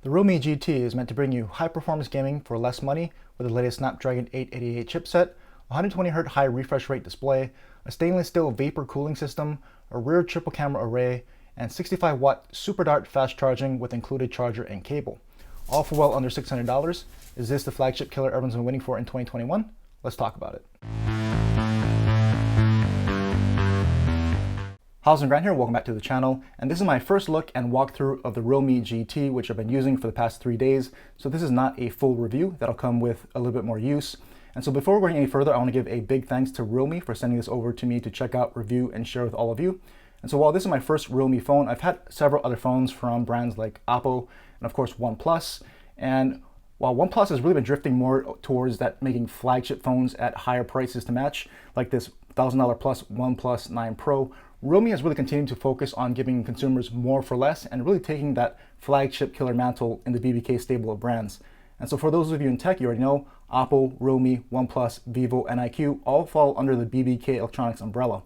The Realme GT is meant to bring you high-performance gaming for less money with the latest Snapdragon 888 chipset, 120Hz high refresh rate display, a stainless steel vapor cooling system, a rear triple camera array, and 65-watt SuperDart fast charging with included charger and cable. All for well under $600. Is this the flagship killer everyone's been waiting for in 2021? Let's talk about it. How's Grant here, welcome back to the channel, and this is my first look and walkthrough of the Realme GT, which I've been using for the past 3 days. So this is not a full review, that'll come with a little bit more use. And so before we're going any further, I want to give a big thanks to Realme for sending this over to me to check out, review, and share with all of you. And so while this is my first Realme phone, I've had several other phones from brands like Oppo and of course OnePlus. And while OnePlus has really been drifting more towards that, making flagship phones at higher prices to match, like this $1,000 plus OnePlus 9 Pro, Realme has really continued to focus on giving consumers more for less and really taking that flagship killer mantle in the BBK stable of brands. And so for those of you in tech, you already know Oppo, Realme, OnePlus, Vivo, and iQOO all fall under the BBK Electronics umbrella.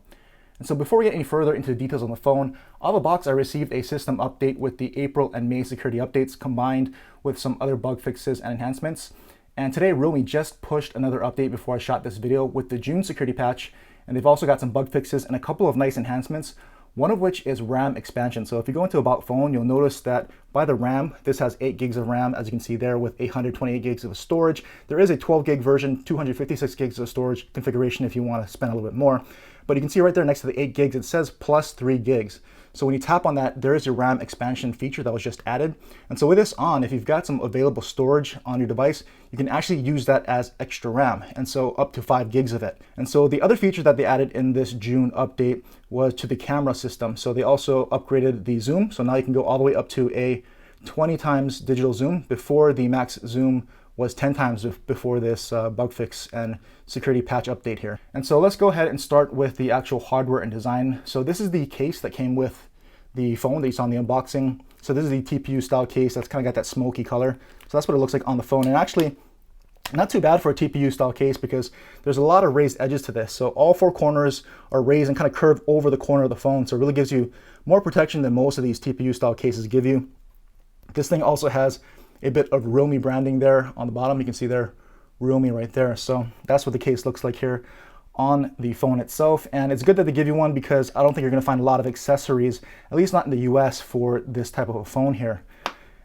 And so before we get any further into the details on the phone, out of the box I received a system update with the April and May security updates combined with some other bug fixes and enhancements. And today Realme just pushed another update before I shot this video with the June security patch, and they've also got some bug fixes and a couple of nice enhancements, one of which is RAM expansion. So if you go into About Phone, you'll notice that by the RAM, this has 8 gigs of RAM, as you can see there, with 128 gigs of storage. There is a 12 gig version, 256 gigs of storage configuration if you want to spend a little bit more. But you can see right there next to the 8 gigs, it says plus 3 gigs. So when you tap on that, there is a RAM expansion feature that was just added. And so with this on, if you've got some available storage on your device, you can actually use that as extra RAM, and so up to 5 gigs of it. And so the other feature that they added in this June update was to the camera system. So they also upgraded the zoom. So now you can go all the way up to a 20 times digital zoom. Before, the max zoom was 10 times before this bug fix and security patch update here. And so let's go ahead and start with the actual hardware and design. So this is the case that came with the phone that you saw in the unboxing. So this is the TPU style case that's kind of got that smoky color. So that's what it looks like on the phone. And actually, not too bad for a TPU style case because there's a lot of raised edges to this. So all 4 corners are raised and kind of curved over the corner of the phone. So it really gives you more protection than most of these TPU style cases give you. This thing also has a bit of Realme branding there on the bottom. You can see there, Realme right there. So that's what the case looks like here on the phone itself. And it's good that they give you one because I don't think you're gonna find a lot of accessories, at least not in the US, for this type of a phone here.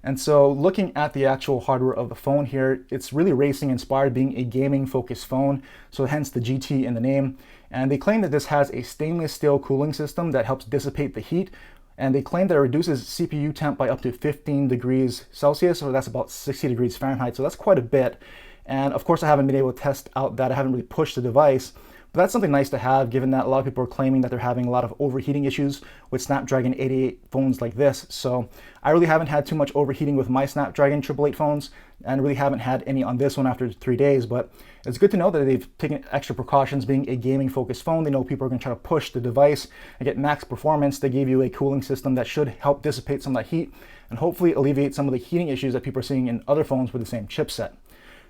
And so looking at the actual hardware of the phone here, it's really racing inspired, being a gaming focused phone. So hence the GT in the name. And they claim that this has a stainless steel cooling system that helps dissipate the heat. And they claim that it reduces CPU temp by up to 15 degrees Celsius, or that's about 60 degrees Fahrenheit. So that's quite a bit. And of course, I haven't been able to test out that. I haven't really pushed the device. But that's something nice to have, given that a lot of people are claiming that they're having a lot of overheating issues with Snapdragon 888 phones like this. So I really haven't had too much overheating with my Snapdragon 888 phones, and really haven't had any on this one after 3 days. But it's good to know that they've taken extra precautions. Being a gaming focused phone, they know people are going to try to push the device and get max performance. They gave you a cooling system that should help dissipate some of that heat and hopefully alleviate some of the heating issues that people are seeing in other phones with the same chipset.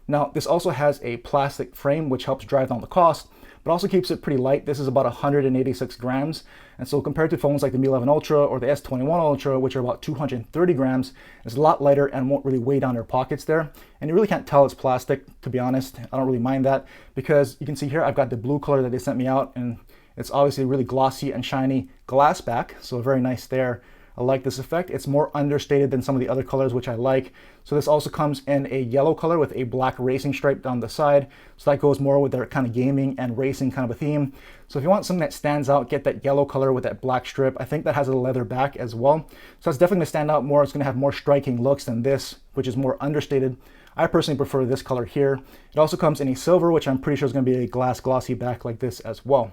Now, this also has a plastic frame which helps drive down the cost, but also keeps it pretty light. This is about 186 grams. And so compared to phones like the Mi 11 Ultra or the S21 Ultra, which are about 230 grams, it's a lot lighter and won't really weigh down your pockets there. And you really can't tell it's plastic, to be honest. I don't really mind that because you can see here, I've got the blue color that they sent me out, and it's obviously really glossy and shiny glass back. So very nice there. I like this effect. It's more understated than some of the other colors, which I like. So this also comes in a yellow color with a black racing stripe down the side. So that goes more with their kind of gaming and racing kind of a theme. So if you want something that stands out, get that yellow color with that black strip. I think that has a leather back as well. So that's definitely gonna stand out more. It's gonna have more striking looks than this, which is more understated. I personally prefer this color here. It also comes in a silver, which I'm pretty sure is gonna be a glass glossy back like this as well.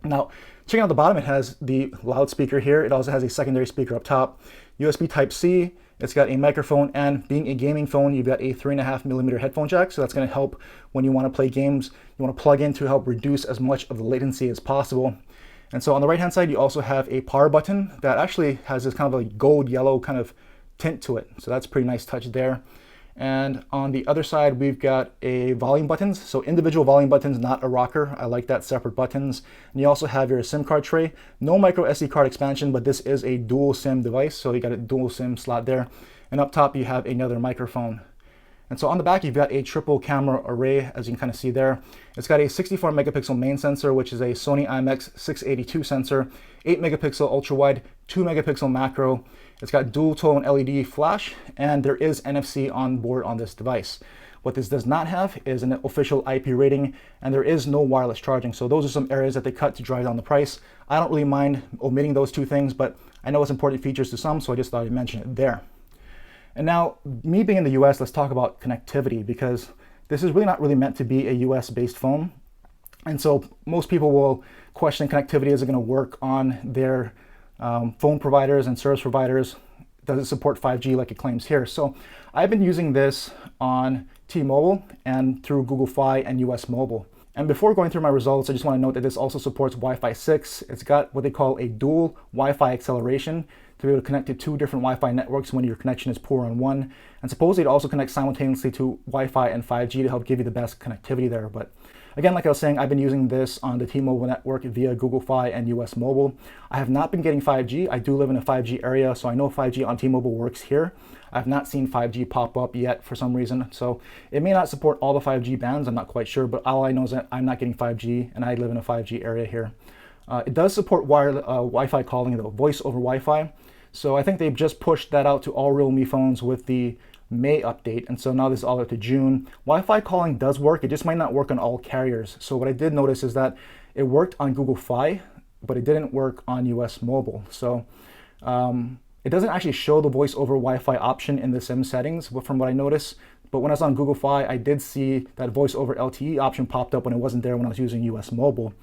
Now, checking out the bottom, it has the loudspeaker here. It also has a secondary speaker up top, USB Type-C. It's got a microphone, and being a gaming phone, you've got a 3.5mm headphone jack. So that's going to help when you want to play games. You want to plug in to help reduce as much of the latency as possible. And so on the right-hand side, you also have a power button that actually has this kind of a gold yellow kind of tint to it. So that's a pretty nice touch there. And on the other side, we've got a volume buttons. So individual volume buttons, not a rocker. I like that, separate buttons. And you also have your SIM card tray. No micro SD card expansion, but this is a dual SIM device. So you got a dual SIM slot there. and up top you have another microphone. And so on the back, you've got a triple camera array, as you can kind of see there. It's got a 64 megapixel main sensor, which is a Sony IMX682 sensor, 8 megapixel ultra wide, 2 megapixel macro. It's got dual tone LED flash, and there is NFC on board on this device. What this does not have is an official IP rating, and there is no wireless charging. So those are some areas that they cut to drive down the price. I don't really mind omitting those two things, but I know it's important features to some, so I just thought I'd mention it there. And now, me being in the US, let's talk about connectivity, because this is really not really meant to be a US-based phone. And so most people will question connectivity. Is it going to work on their phone providers and service providers? Does it support 5G like it claims here? So I've been using this on T-Mobile and through Google Fi and US Mobile. And before going through my results, I just want to note that this also supports Wi-Fi 6. It's got what they call a dual Wi-Fi acceleration to be able to connect to two different Wi-Fi networks when your connection is poor on one. And supposedly it also connects simultaneously to Wi-Fi and 5G to help give you the best connectivity there. But again, like I was saying, I've been using this on the T-Mobile network via Google Fi and US Mobile. I have not been getting 5G. I do live in a 5G area, so I know 5G on T-Mobile works here. I've not seen 5G pop up yet for some reason, so it may not support all the 5G bands. I'm not quite sure, but all I know is that I'm not getting 5G, and I live in a 5G area here. It does support Wi-Fi calling, though, voice over Wi-Fi. So I think they've just pushed that out to all Realme phones with the May update, and so now this is all up to June. Wi-Fi calling does work. It just might not work on all carriers. So what I did notice is that it worked on Google Fi, but it didn't work on US Mobile. So it doesn't actually show the voice over Wi-Fi option in the SIM settings, from what I noticed. But when I was on Google Fi, I did see that voice over LTE option popped up when it wasn't there when I was using US Mobile.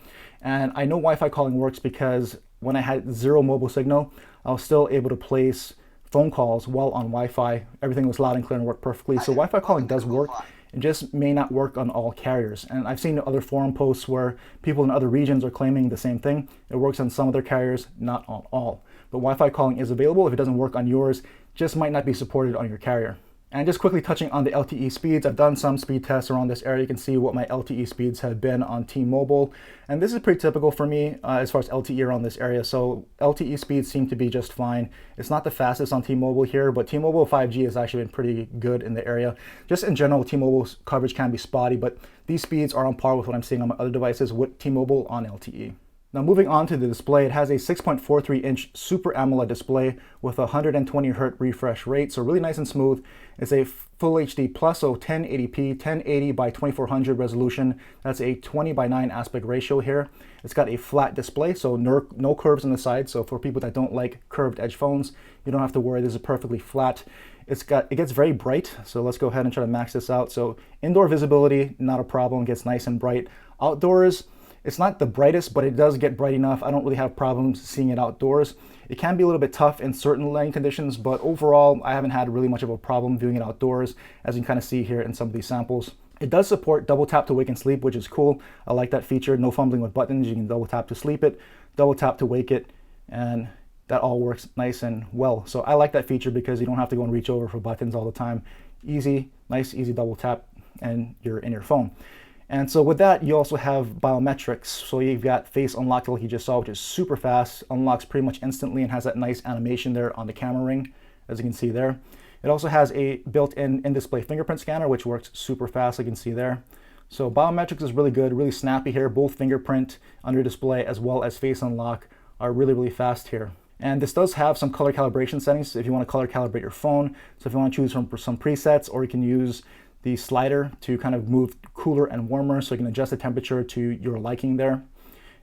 And I know Wi-Fi calling works because when I had zero mobile signal, I was still able to place phone calls while on Wi-Fi. Everything was loud and clear and worked perfectly. So Wi-Fi calling does work. It just may not work on all carriers. And I've seen other forum posts where people in other regions are claiming the same thing. It works on some of their carriers, not on all. But Wi-Fi calling is available. If it doesn't work on yours, just might not be supported on your carrier. And just quickly touching on the LTE speeds, I've done some speed tests around this area. You can see what my LTE speeds have been on T-Mobile. And this is pretty typical for me as far as LTE around this area. So LTE speeds seem to be just fine. It's not the fastest on T-Mobile here, but T-Mobile 5G has actually been pretty good in the area. Just in general, T-Mobile's coverage can be spotty, but these speeds are on par with what I'm seeing on my other devices with T-Mobile on LTE. Now moving on to the display, it has a 6.43-inch Super AMOLED display with a 120Hz refresh rate, so really nice and smooth. It's a Full HD Plus, so 1080p, 1080 by 2400 resolution. That's a 20:9 aspect ratio here. It's got a flat display, so no curves on the side. So for people that don't like curved edge phones, you don't have to worry. This is perfectly flat. It gets very bright, so let's go ahead and try to max this out. So indoor visibility, not a problem. It gets nice and bright. Outdoors, it's not the brightest, but it does get bright enough. I don't really have problems seeing it outdoors. It can be a little bit tough in certain lighting conditions, but overall, I haven't had really much of a problem viewing it outdoors, as you can kind of see here in some of these samples. It does support double tap to wake and sleep, which is cool. I like that feature. No fumbling with buttons. You can double tap to sleep it, double tap to wake it, and that all works nice and well. So I like that feature because you don't have to go and reach over for buttons all the time. Easy, nice, easy double tap, and you're in your phone. And so with that, you also have biometrics. So you've got face unlock like you just saw, which is super fast, unlocks pretty much instantly and has that nice animation there on the camera ring, as you can see there. It also has a built-in in-display fingerprint scanner, which works super fast, you can see there. So biometrics is really good, really snappy here. Both fingerprint under display as well as face unlock are really, really fast here. And this does have some color calibration settings if you want to color calibrate your phone. So if you want to choose from some presets, or you can use the slider to kind of move cooler and warmer, so you can adjust the temperature to your liking there.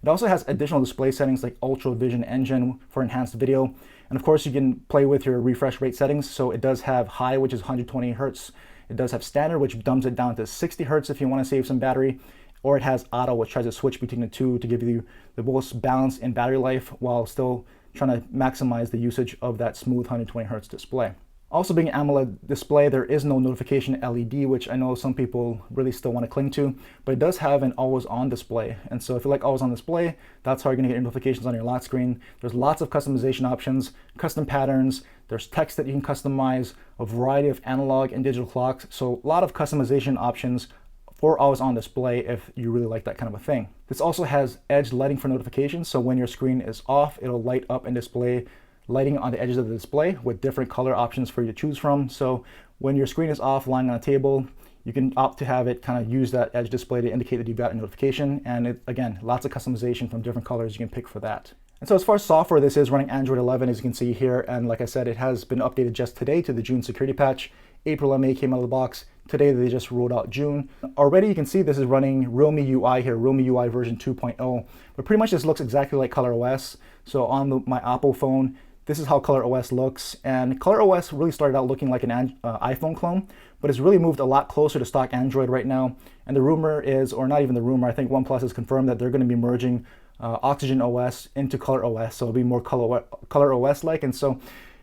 It also has additional display settings like Ultra Vision Engine for enhanced video. And of course, you can play with your refresh rate settings. So it does have high, which is 120 Hertz. It does have standard, which dumps it down to 60 Hertz if you want to save some battery. Or it has auto, which tries to switch between the two to give you the most balance in battery life while still trying to maximize the usage of that smooth 120 Hertz display. Also, being an AMOLED display, there is no notification LED, which I know some people really still want to cling to, but it does have an always-on display. And so if you like always-on display, that's how you're going to get notifications on your lock screen. There's lots of customization options, custom patterns, there's text that you can customize, a variety of analog and digital clocks, so a lot of customization options for always-on display if you really like that kind of a thing. This also has edge lighting for notifications, so when your screen is off, it'll light up and display lighting on the edges of the display with different color options for you to choose from. So when your screen is off lying on a table, you can opt to have it kind of use that edge display to indicate that you've got a notification. And again, lots of customization from different colors you can pick for that. And so as far as software, this is running Android 11, as you can see here. And like I said, it has been updated just today to the June security patch. April and May came out of the box. Today, they just rolled out June. Already, you can see this is running Realme UI here, Realme UI version 2.0. But pretty much this looks exactly like ColorOS. So on my Apple phone, this is how ColorOS looks. And ColorOS really started out looking like an iPhone clone, but it's really moved a lot closer to stock Android right now. And the rumor is, or not even the rumor, I think OnePlus has confirmed that they're going to be merging Oxygen OS into ColorOS, so it'll be more ColorOS-like. And so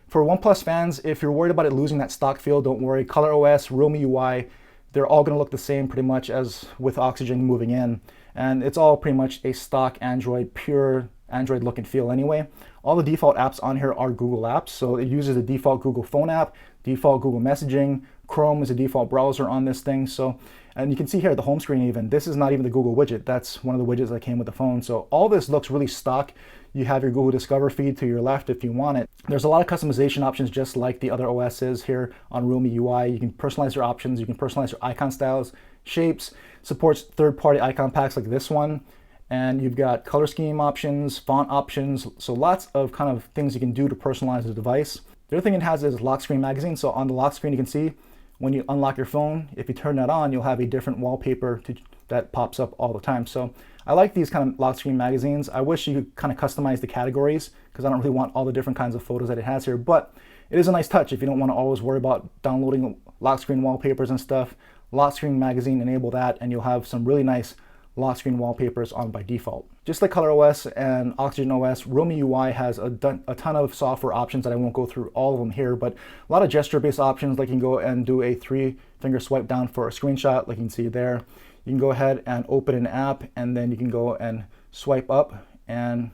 for OnePlus fans, if you're worried about it losing that stock feel, don't worry. ColorOS, Realme UI, they're all going to look the same pretty much as with Oxygen moving in. And it's all pretty much a stock Android, pure Android look and feel anyway. All the default apps on here are Google apps, so it uses the default Google phone app, default Google messaging. Chrome is a default browser on this thing. So, and you can see here at the home screen even, this is not even the Google widget. That's one of the widgets that came with the phone. So all this looks really stock. You have your Google Discover feed to your left if you want it. There's a lot of customization options just like the other OSs here on Realme UI. You can personalize your options. You can personalize your icon styles, shapes, supports third-party icon packs like this one. And you've got color scheme options, font options. So lots of kind of things you can do to personalize the device. The other thing it has is lock screen magazine. So on the lock screen, you can see when you unlock your phone, if you turn that on, you'll have a different wallpaper that pops up all the time. So I like these kind of lock screen magazines. I wish you could kind of customize the categories because I don't really want all the different kinds of photos that it has here, but it is a nice touch if you don't want to always worry about downloading lock screen wallpapers and stuff. Lock screen magazine, enable that, and you'll have some really nice lock screen wallpapers on by default. Just like ColorOS and Oxygen OS, Realme UI has a ton of software options that I won't go through all of them here, but a lot of gesture-based options, like you can go and do a 3-finger swipe down for a screenshot, like you can see there. You can go ahead and open an app, and then you can go and swipe up and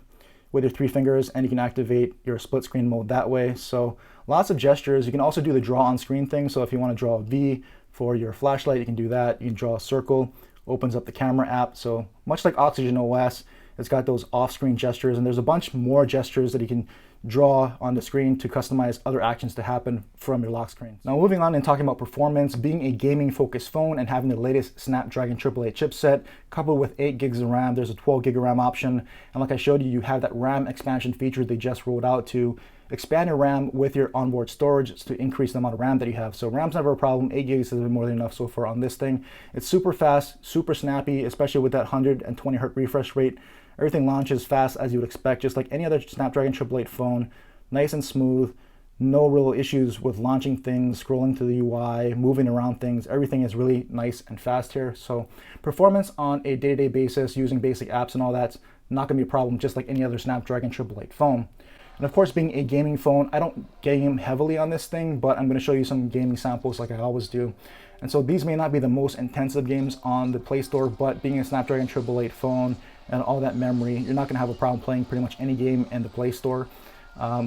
with your 3 fingers, and you can activate your split screen mode that way. So lots of gestures. You can also do the draw on screen thing. So if you want to draw a V for your flashlight, you can do that. You can draw a circle, opens up the camera app. So much like Oxygen OS, it's got those off-screen gestures, and there's a bunch more gestures that you can draw on the screen to customize other actions to happen from your lock screen. Now moving on and talking about performance, being a gaming focused phone and having the latest Snapdragon AAA chipset coupled with 8 gigs of RAM, there's a 12 gig of RAM option. And like I showed you, you have that RAM expansion feature they just rolled out to expand your RAM with your onboard storage to increase the amount of RAM that you have. So RAM's never a problem. 8 gigs has been more than enough so far on this thing. It's super fast, super snappy, especially with that 120 Hz refresh rate. Everything launches fast as you would expect, just like any other Snapdragon 888 phone. Nice and smooth, no real issues with launching things, scrolling to the UI, moving around things. Everything is really nice and fast here. So performance on a day-to-day basis using basic apps and all that's not going to be a problem, just like any other Snapdragon 888 phone. And of course, being a gaming phone, I don't game heavily on this thing, but I'm going to show you some gaming samples like I always do. And so these may not be the most intensive games on the Play Store, but being a Snapdragon 888 phone and all that memory, you're not going to have a problem playing pretty much any game in the Play Store.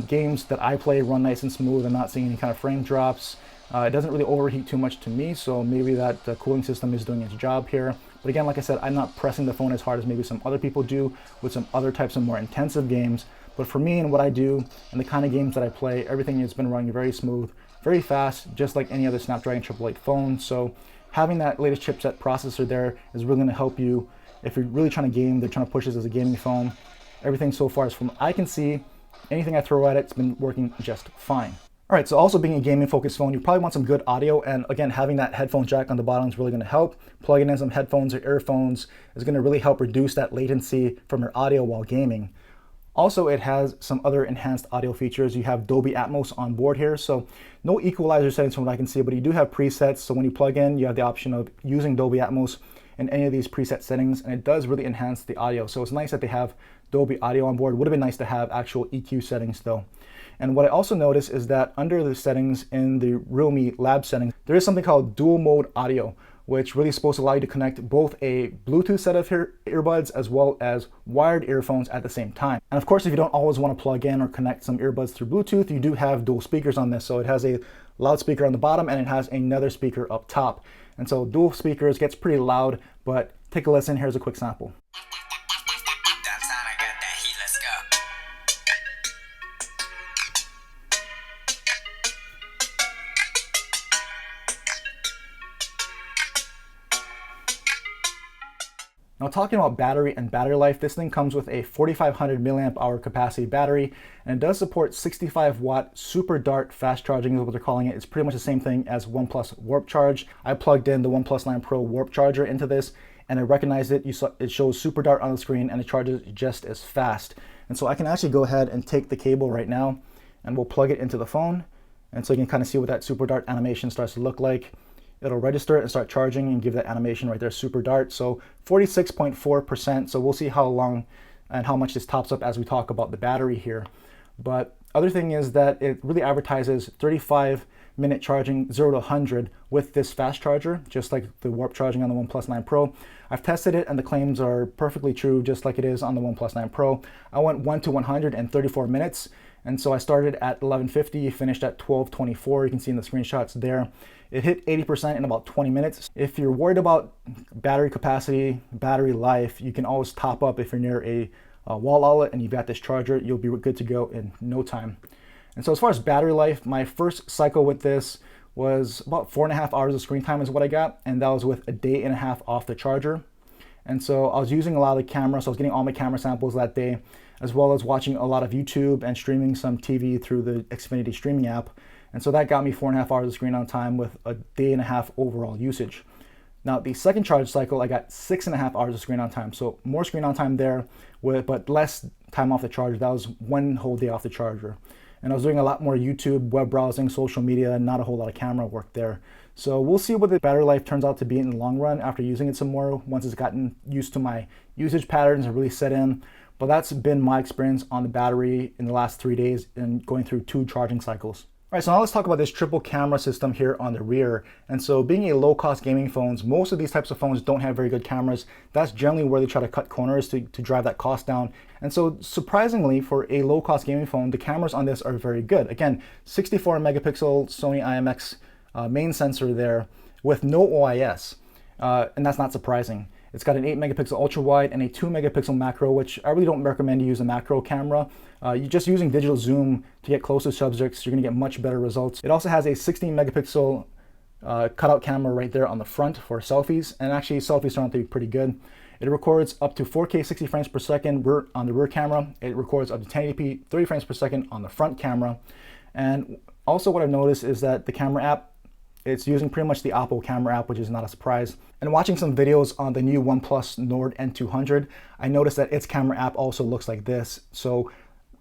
Games that I play run nice and smooth. I'm not seeing any kind of frame drops. It doesn't really overheat too much to me, so maybe that cooling system is doing its job here. But again, like I said, I'm not pressing the phone as hard as maybe some other people do with some other types of more intensive games. But for me and what I do and the kind of games that I play, everything has been running very smooth, very fast, just like any other Snapdragon 888 phone. So having that latest chipset processor there is really going to help you if you're really trying to game. They're trying to push this as a gaming phone. Everything so far is, from what I can see, anything I throw at it, it's been working just fine. All right, so also being a gaming focused phone, you probably want some good audio, and again, having that headphone jack on the bottom is really going to help. Plugging in some headphones or earphones is going to really help reduce that latency from your audio while gaming. Also, it has some other enhanced audio features. You have Dolby Atmos on board here, so no equalizer settings from what I can see, but you do have presets. So when you plug in, you have the option of using Dolby Atmos in any of these preset settings, and it does really enhance the audio. So it's nice that they have Dolby Audio on board. Would have been nice to have actual EQ settings though. And what I also noticed is that under the settings in the Realme Lab settings, there is something called dual mode audio, which really is supposed to allow you to connect both a Bluetooth set of earbuds as well as wired earphones at the same time. And of course, if you don't always want to plug in or connect some earbuds through Bluetooth, you do have dual speakers on this. So it has a loudspeaker on the bottom and it has another speaker up top. And so dual speakers gets pretty loud, but take a listen. Here's a quick sample. Now talking about battery and battery life, this thing comes with a 4500 milliamp hour capacity battery, and it does support 65 watt SuperDart fast charging is what they're calling it. It's pretty much the same thing as OnePlus Warp Charge. I plugged in the OnePlus 9 Pro Warp Charger into this and I recognized it. It shows SuperDart on the screen and it charges just as fast. And so I can actually go ahead and take the cable right now and we'll plug it into the phone. And so you can kind of see what that SuperDart animation starts to look like. It'll register it and start charging and give that animation right there, SuperDart. So 46.4%. So we'll see how long and how much this tops up as we talk about the battery here. But other thing is that it really advertises 35-minute charging 0 to 100 with this fast charger, just like the Warp charging on the OnePlus 9 Pro. I've tested it and the claims are perfectly true, just like it is on the OnePlus 9 Pro. I went 1 to 100 in 34 minutes. And so I started at 1150, finished at 1224. You can see in the screenshots there. It hit 80% in about 20 minutes. If you're worried about battery capacity, battery life, you can always top up if you're near a wall outlet and you've got this charger, you'll be good to go in no time. And so as far as battery life, my first cycle with this was about 4.5 hours of screen time is what I got. And that was with a day and a half off the charger. And so I was using a lot of the camera, so I was getting all my camera samples that day, as well as watching a lot of YouTube and streaming some TV through the Xfinity streaming app. And so that got me 4.5 hours of screen on time with a day and a half overall usage. Now the second charge cycle, I got 6.5 hours of screen on time. So more screen on time there, but less time off the charger. That was 1 whole day off the charger. And I was doing a lot more YouTube, web browsing, social media, not a whole lot of camera work there. So we'll see what the battery life turns out to be in the long run after using it some more, once it's gotten used to my usage patterns and really set in. But that's been my experience on the battery in the last 3 days and going through 2 charging cycles. All right, so now let's talk about this triple camera system here on the rear. And so being a low-cost gaming phones, most of these types of phones don't have very good cameras. That's generally where they try to cut corners to drive that cost down. And so surprisingly, for a low-cost gaming phone, the cameras on this are very good. Again, 64 megapixel Sony IMX main sensor there with no OIS, and that's not surprising. It's got an 8 megapixel ultra wide and a 2 megapixel macro, which I really don't recommend you use a macro camera. You're just using digital zoom to get close to subjects, you're gonna get much better results. It also has a 16 megapixel cutout camera right there on the front for selfies, and actually selfies turn out to be pretty good. It records up to 4K 60 frames per second on the rear camera. It records up to 1080p 30 frames per second on the front camera. And also what I've noticed is that the camera app, it's using pretty much the Oppo camera app, which is not a surprise. And watching some videos on the new OnePlus Nord N200, I noticed that its camera app also looks like this. So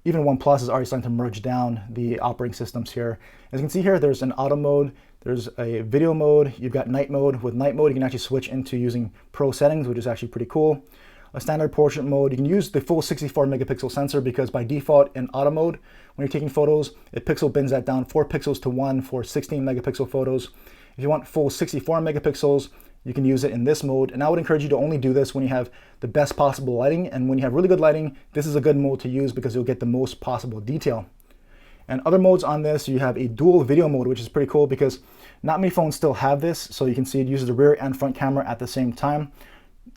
even OnePlus is already starting to merge down the operating systems here. As you can see here, there's an auto mode, there's a video mode, you've got night mode. With night mode, you can actually switch into using pro settings, which is actually pretty cool. A standard portrait mode, you can use the full 64 megapixel sensor because by default in auto mode, when you're taking photos, it pixel bins that down 4 pixels to 1 for 16 megapixel photos. If you want full 64 megapixels, you can use it in this mode. And I would encourage you to only do this when you have the best possible lighting. And when you have really good lighting, this is a good mode to use because you'll get the most possible detail. And other modes on this, you have a dual video mode, which is pretty cool because not many phones still have this. So you can see it uses the rear and front camera at the same time.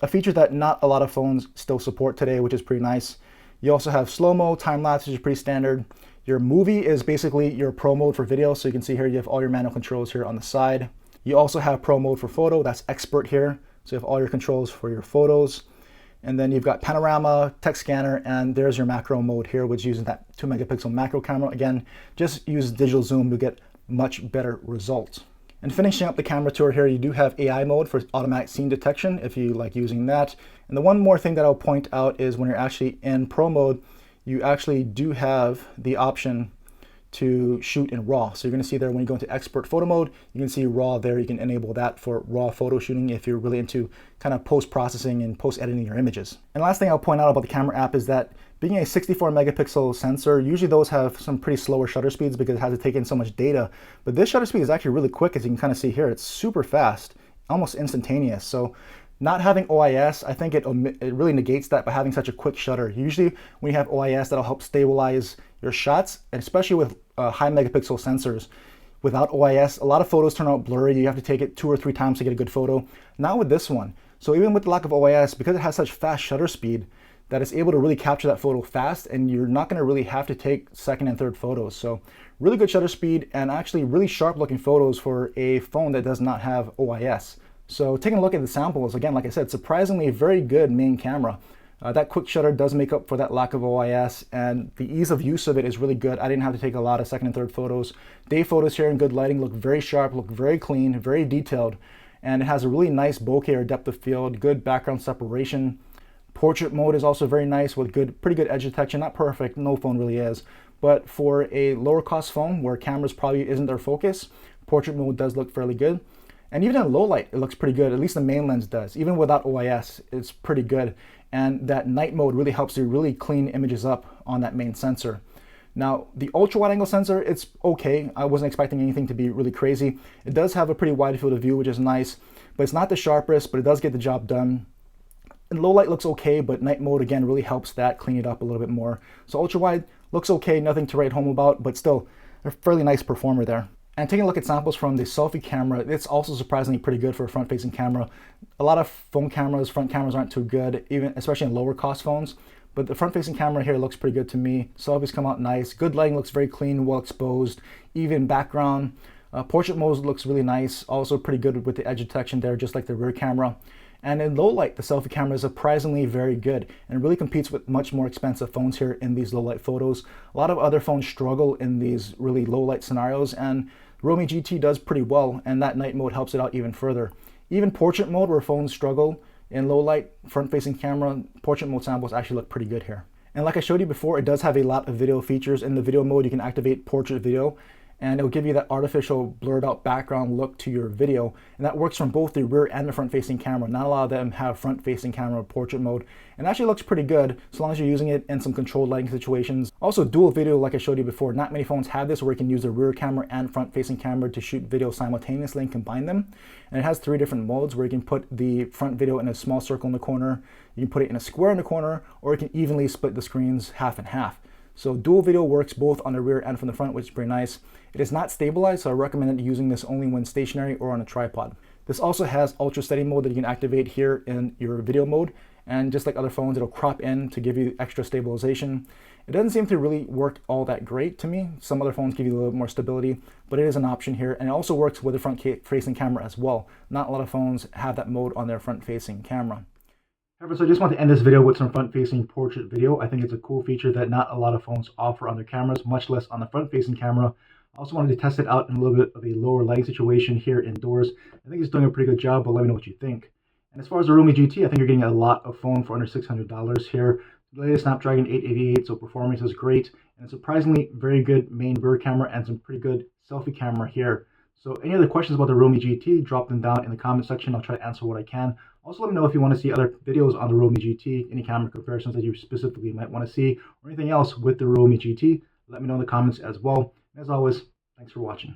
A feature that not a lot of phones still support today, which is pretty nice. You also have slow-mo, time-lapse, which is pretty standard. Your movie is basically your pro mode for video. So you can see here, you have all your manual controls here on the side. You also have pro mode for photo, that's expert here. So you have all your controls for your photos. And then you've got panorama, text scanner, and there's your macro mode here, which uses that 2 megapixel macro camera. Again, just use digital zoom to get much better results. And finishing up the camera tour here, you do have AI mode for automatic scene detection if you like using that. And the one more thing that I'll point out is when you're actually in pro mode, you actually do have the option to shoot in RAW. So you're going to see there when you go into expert photo mode, you can see RAW there. You can enable that for RAW photo shooting if you're really into kind of post-processing and post-editing your images. And last thing I'll point out about the camera app is that being a 64 megapixel sensor, usually those have some pretty slower shutter speeds because it has to take in so much data. But this shutter speed is actually really quick, as you can kind of see here. It's super fast, almost instantaneous. So not having OIS, I think it really negates that by having such a quick shutter. Usually when you have OIS, that'll help stabilize your shots, and especially with high megapixel sensors. Without OIS, a lot of photos turn out blurry. You have to take it 2 or 3 times to get a good photo. Not with this one. So even with the lack of OIS, because it has such fast shutter speed, that it's able to really capture that photo fast, and you're not going to really have to take second and third photos. So really good shutter speed and actually really sharp looking photos for a phone that does not have OIS. So taking a look at the samples, again, like I said, surprisingly very good main camera. That quick shutter does make up for that lack of OIS, and the ease of use of it is really good. I didn't have to take a lot of second and third photos. Day photos here in good lighting look very sharp, look very clean, very detailed, and it has a really nice bokeh or depth of field, good background separation. Portrait mode is also very nice with pretty good edge detection. Not perfect, no phone really is, but for a lower cost phone where cameras probably isn't their focus, portrait mode does look fairly good. And even in low light, it looks pretty good. At least the main lens does. Even without OIS, it's pretty good. And that night mode really helps you really clean images up on that main sensor. Now, the ultra wide angle sensor, it's okay. I wasn't expecting anything to be really crazy. It does have a pretty wide field of view, which is nice, but it's not the sharpest, but it does get the job done. And low light looks okay, but night mode again really helps that clean it up a little bit more. So ultra wide looks okay, nothing to write home about, but still a fairly nice performer there. And taking a look at samples from the selfie camera, it's also surprisingly pretty good for a front-facing camera. A lot of phone cameras, front cameras aren't too good, even especially in lower cost phones. But the front-facing camera here looks pretty good to me. Selfies come out nice. Good lighting, looks very clean, well exposed, even background. Portrait mode looks really nice. Also pretty good with the edge detection there, just like the rear camera. And in low light, the selfie camera is surprisingly very good and really competes with much more expensive phones here in these low light photos. A lot of other phones struggle in these really low light scenarios, and Realme GT does pretty well, and that night mode helps it out even further. Even portrait mode, where phones struggle in low light, front-facing camera, portrait mode samples actually look pretty good here. And like I showed you before, it does have a lot of video features. In the video mode, you can activate portrait video, and it'll give you that artificial blurred out background look to your video. And that works from both the rear and the front facing camera. Not a lot of them have front facing camera portrait mode. And it actually looks pretty good as long as you're using it in some controlled lighting situations. Also dual video, like I showed you before, not many phones have this where you can use the rear camera and front facing camera to shoot video simultaneously and combine them. And it has 3 different modes where you can put the front video in a small circle in the corner, you can put it in a square in the corner, or you can evenly split the screens half and half. So dual video works both on the rear and from the front, which is pretty nice. It is not stabilized, so I recommend using this only when stationary or on a tripod. This also has ultra steady mode that you can activate here in your video mode. And just like other phones, it'll crop in to give you extra stabilization. It doesn't seem to really work all that great to me. Some other phones give you a little more stability, but it is an option here. And it also works with the front-facing camera as well. Not a lot of phones have that mode on their front-facing camera. However, so I just want to end this video with some front-facing portrait video. I think it's a cool feature that not a lot of phones offer on their cameras, much less on the front-facing camera. I also wanted to test it out in a little bit of a lower lighting situation here indoors. I think it's doing a pretty good job, but let me know what you think. And as far as the Realme GT, I think you're getting a lot of phone for under $600 here. The latest Snapdragon 888, so performance is great. And a surprisingly very good main rear camera and some pretty good selfie camera here. So any other questions about the Realme GT, drop them down in the comment section. I'll try to answer what I can. Also let me know if you want to see other videos on the Realme GT, any camera comparisons that you specifically might want to see, or anything else with the Realme GT. Let me know in the comments as well. As always, thanks for watching.